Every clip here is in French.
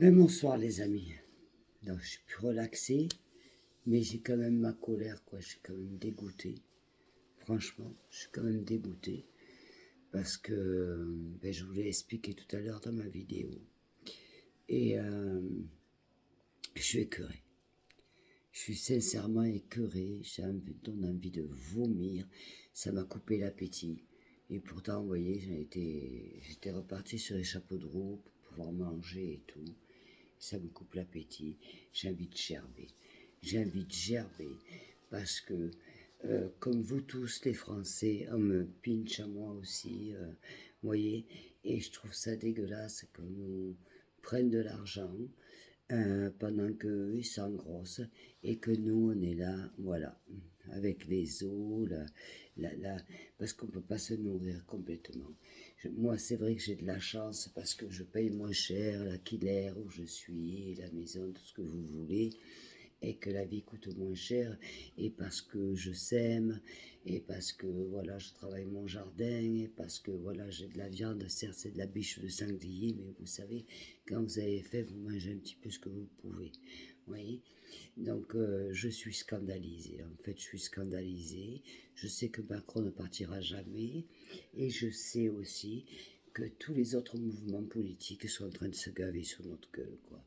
Bonsoir les amis. Donc je suis plus relaxé, mais j'ai quand même ma colère, quoi. Je suis quand même dégoûté. Franchement, je suis quand même dégoûté parce que je vous l'ai expliqué tout à l'heure dans ma vidéo. Et je suis écœuré. Je suis sincèrement écœuré. Donne envie de vomir. Ça m'a coupé l'appétit. Et pourtant, vous voyez, j'étais reparti sur les chapeaux de roue pour pouvoir manger et tout. Ça me coupe l'appétit, j'ai envie de gerber. J'ai envie de gerber parce que, comme vous tous les Français, on me pinche à moi aussi, vous voyez, et je trouve ça dégueulasse qu'on nous prenne de l'argent pendant qu'eux ils s'engrossent et que nous on est là, voilà, avec les os, parce qu'on ne peut pas se nourrir complètement. Moi, c'est vrai que j'ai de la chance parce que je paye moins cher l'Aquilaire où je suis, la maison, tout ce que vous voulez, et que la vie coûte moins cher, et parce que je sème, et parce que voilà, je travaille mon jardin, et parce que voilà, j'ai de la viande, certes c'est de la biche de sanglier, mais vous savez, quand vous avez faim, vous mangez un petit peu ce que vous pouvez, vous voyez. Donc je suis scandalisé, en fait je suis scandalisé, je sais que Macron ne partira jamais, et je sais aussi que tous les autres mouvements politiques sont en train de se gaver sur notre gueule, quoi.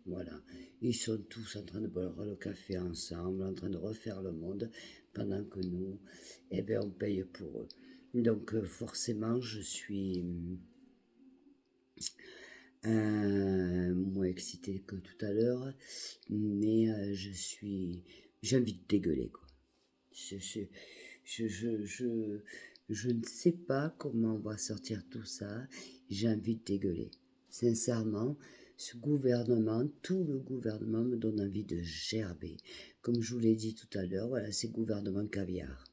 Voilà, ils sont tous en train de boire le café ensemble, en train de refaire le monde, pendant que nous, eh bien, on paye pour eux. Donc forcément, je suis moins excité que tout à l'heure, mais j'ai envie de dégueuler, quoi. Je, je, je, je, je, je ne sais pas comment on va sortir tout ça. J'ai envie de dégueuler. Sincèrement, ce gouvernement, tout le gouvernement me donne envie de gerber. Comme je vous l'ai dit tout à l'heure, voilà, c'est gouvernement caviar.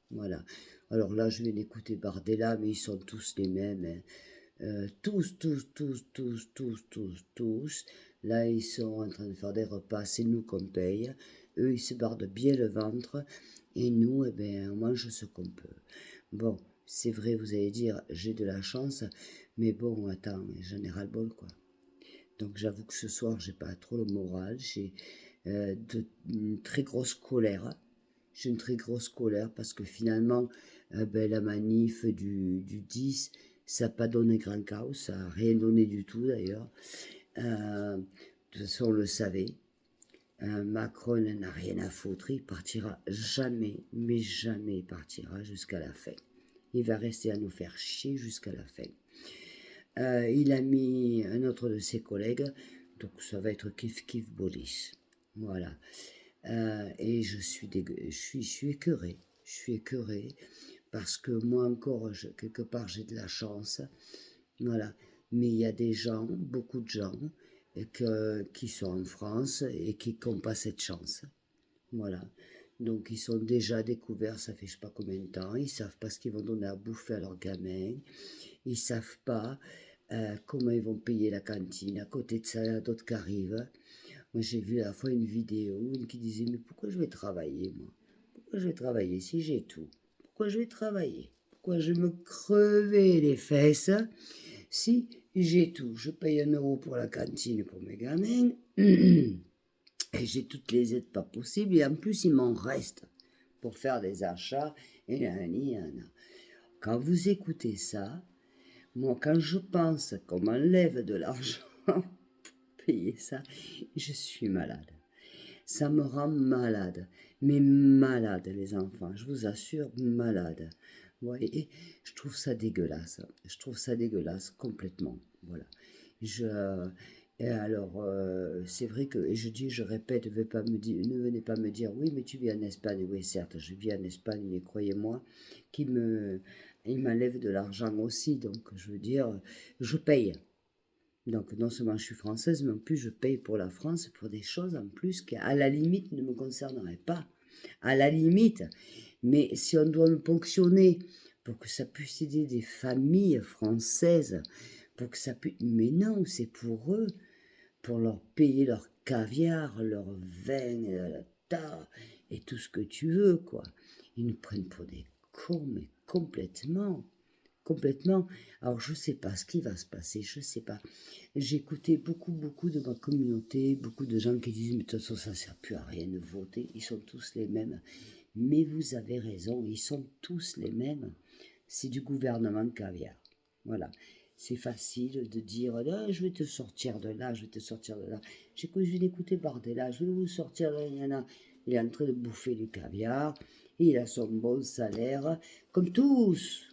Voilà. Alors là, je viens d'écouter Bardella, mais ils sont tous les mêmes, hein. Tous. Là, ils sont en train de faire des repas, c'est nous qu'on paye. Eux, ils se bardent bien le ventre. Et nous, eh bien, on mange ce qu'on peut. Bon, c'est vrai, vous allez dire, j'ai de la chance. Mais bon, attends, j'en ai ras-le-bol, quoi. Donc j'avoue que ce soir, j'ai pas trop le moral. J'ai une très grosse colère. J'ai une très grosse colère parce que finalement, la manif du 10, ça n'a pas donné grand chaos, ça n'a rien donné du tout d'ailleurs. De toute façon, on le savait. Macron n'a rien à foutre, il partira jamais, mais jamais il partira jusqu'à la fin. Il va rester à nous faire chier jusqu'à la fin. Il a mis un autre de ses collègues, donc ça va être kiff Boris. Voilà. Et je suis écœuré. Je suis écœuré parce que moi encore, quelque part, j'ai de la chance. Voilà. Mais il y a des gens, beaucoup de gens, qui sont en France et qui n'ont pas cette chance. Voilà. Donc ils sont déjà découverts, ça fait je sais pas combien de temps. Ils savent pas ce qu'ils vont donner à bouffer à leurs gamins. Ils savent pas comment ils vont payer la cantine. À côté de ça, il y a d'autres qui arrivent. Moi, j'ai vu à la fois une vidéo qui disait, mais pourquoi je vais travailler, moi? Pourquoi je vais travailler si j'ai tout? Pourquoi je vais travailler? Pourquoi je vais me crever les fesses si j'ai tout? Je paye 1 € pour la cantine pour mes gamins, et j'ai toutes les aides pas possibles, et en plus, il m'en reste pour faire des achats, et Quand vous écoutez ça, moi, quand je pense qu'on m'enlève de l'argent pour payer ça, je suis malade. Ça me rend malade, mais malade, les enfants, je vous assure, malade. Vous voyez, je trouve ça dégueulasse. Je trouve ça dégueulasse complètement. Voilà. Et alors, c'est vrai que, et je dis, je répète, ne venez pas me dire, oui, mais tu vis en Espagne. Oui, certes, je vis en Espagne, mais croyez-moi, il m'enlève de l'argent aussi. Donc, je veux dire, je paye. Donc non seulement je suis française, mais en plus je paye pour la France pour des choses en plus qui à la limite ne me concerneraient pas. À la limite. Mais si on doit me ponctionner pour que ça puisse aider des familles françaises, pour que ça puisse... Mais non, c'est pour eux, pour leur payer leur caviar, leur vin, et tout ce que tu veux, quoi. Ils nous prennent pour des cons, mais complètement. complètement. Alors, je ne sais pas ce qui va se passer, je ne sais pas. J'ai écouté beaucoup de ma communauté, beaucoup de gens qui disent, mais de toute façon, ça ne sert plus à rien de voter, ils sont tous les mêmes. Mais vous avez raison, ils sont tous les mêmes. C'est du gouvernement caviar. Voilà. C'est facile de dire, ah, je vais te sortir de là, je vais te sortir de là. Je vais d'écouter Bardella, je vais vous sortir de là. Il est en train de bouffer du caviar, il a son bon salaire, comme tous,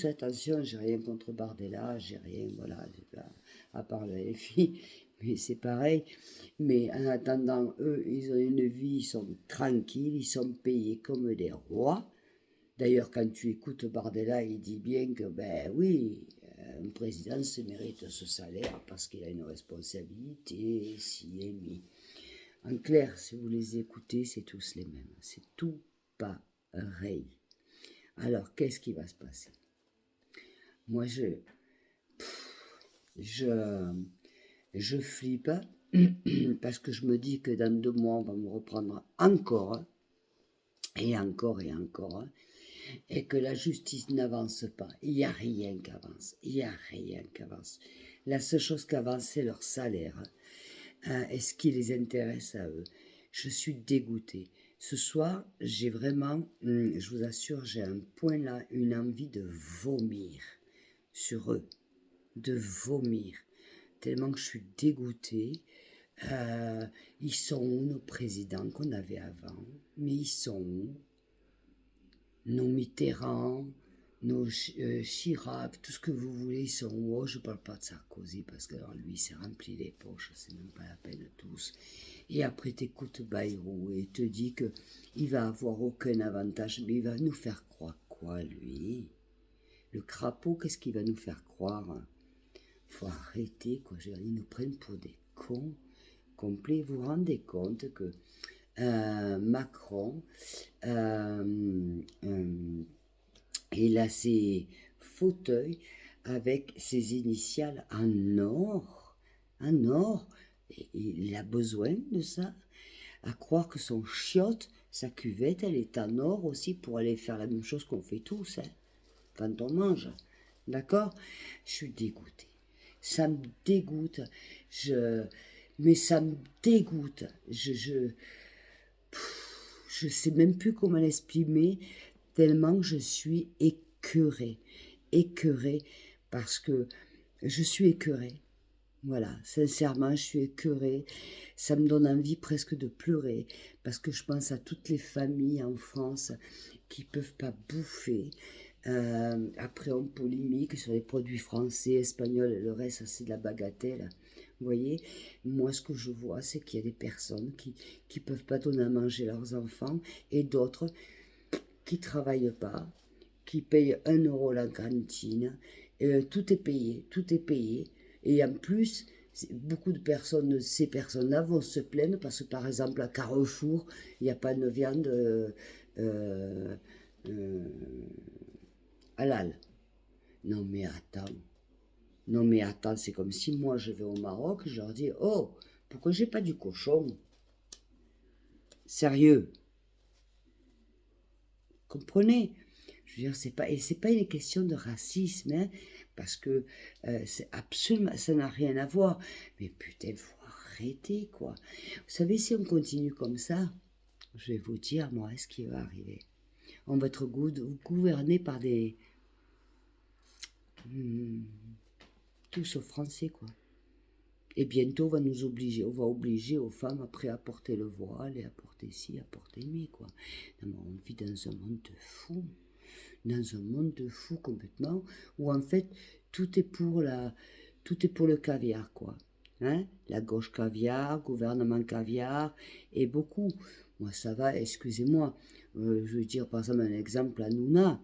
attention, j'ai rien contre Bardella, j'ai rien, voilà, à part le FI, mais c'est pareil. Mais en attendant, eux, ils ont une vie, ils sont tranquilles, ils sont payés comme des rois. D'ailleurs, quand tu écoutes Bardella, il dit bien que, ben oui, un président se mérite ce salaire parce qu'il a une responsabilité, s'il est mis. En clair, si vous les écoutez, c'est tous les mêmes. C'est tout pareil. Alors, qu'est-ce qui va se passer? Moi, je flippe parce que je me dis que dans 2 mois, on va me reprendre encore et encore et encore, et que la justice n'avance pas. Il n'y a rien qui avance. Il n'y a rien qui avance. La seule chose qui avance, c'est leur salaire. Et ce qui les intéresse à eux. Je suis dégoûtée. Ce soir, j'ai vraiment, je vous assure, j'ai un point là, une envie de vomir sur eux. De vomir. Tellement que je suis dégoûtée. Ils sont où nos présidents qu'on avait avant? Mais ils sont où? Nos Mitterrand, nos Chirac, tout ce que vous voulez, ils sont où? Oh, je ne parle pas de Sarkozy, parce que alors, lui, il s'est rempli les poches, c'est même pas la peine tous. Et après, t'écoutes Bayrou et te dit qu'il va avoir aucun avantage, mais il va nous faire croire quoi, lui? Le crapaud, qu'est-ce qu'il va nous faire croire? Faut arrêter, quoi. Ils nous prennent pour des cons complets. Vous vous rendez compte que Macron, il a ses fauteuils avec ses initiales en or, et il a besoin de ça, à croire que son chiotte, sa cuvette, elle est en or aussi pour aller faire la même chose qu'on fait tous, hein, quand on mange, d'accord? Je suis dégoûtée, ça me dégoûte, mais ça me dégoûte, je sais même plus comment l'exprimer, tellement je suis écœurée, parce que je suis écœurée. Voilà, sincèrement, je suis écœurée. Ça me donne envie presque de pleurer, parce que je pense à toutes les familles en France qui ne peuvent pas bouffer. Après, on polémique sur les produits français, espagnols, et le reste, ça, c'est de la bagatelle. Vous voyez, moi, ce que je vois, c'est qu'il y a des personnes qui ne peuvent pas donner à manger leurs enfants, et d'autres qui ne travaillent pas, qui payent 1 € la cantine. Tout est payé, tout est payé. Et en plus, beaucoup de personnes, ces personnes-là vont se plaindre parce que, par exemple, à Carrefour, il n'y a pas de viande euh, halal. Non mais attends, c'est comme si moi je vais au Maroc, je leur dis, oh, pourquoi j'ai pas du cochon? Sérieux, comprenez? Je veux dire, c'est pas une question de racisme, hein, parce que c'est absolument, ça n'a rien à voir. Mais putain, il faut arrêter, quoi. Vous savez, si on continue comme ça, je vais vous dire, moi, ce qui va arriver. On va être gouverné par des... tous sauf français, quoi. Et bientôt, on va obliger aux femmes après à porter le voile et à porter ci, à porter mi, quoi. Non, mais on vit dans un monde de fou. Dans un monde de fou complètement, où en fait tout est pour le caviar, quoi, hein, la gauche caviar, gouvernement caviar, et beaucoup, moi ça va, excusez-moi, je veux dire par exemple un exemple, à Nouna,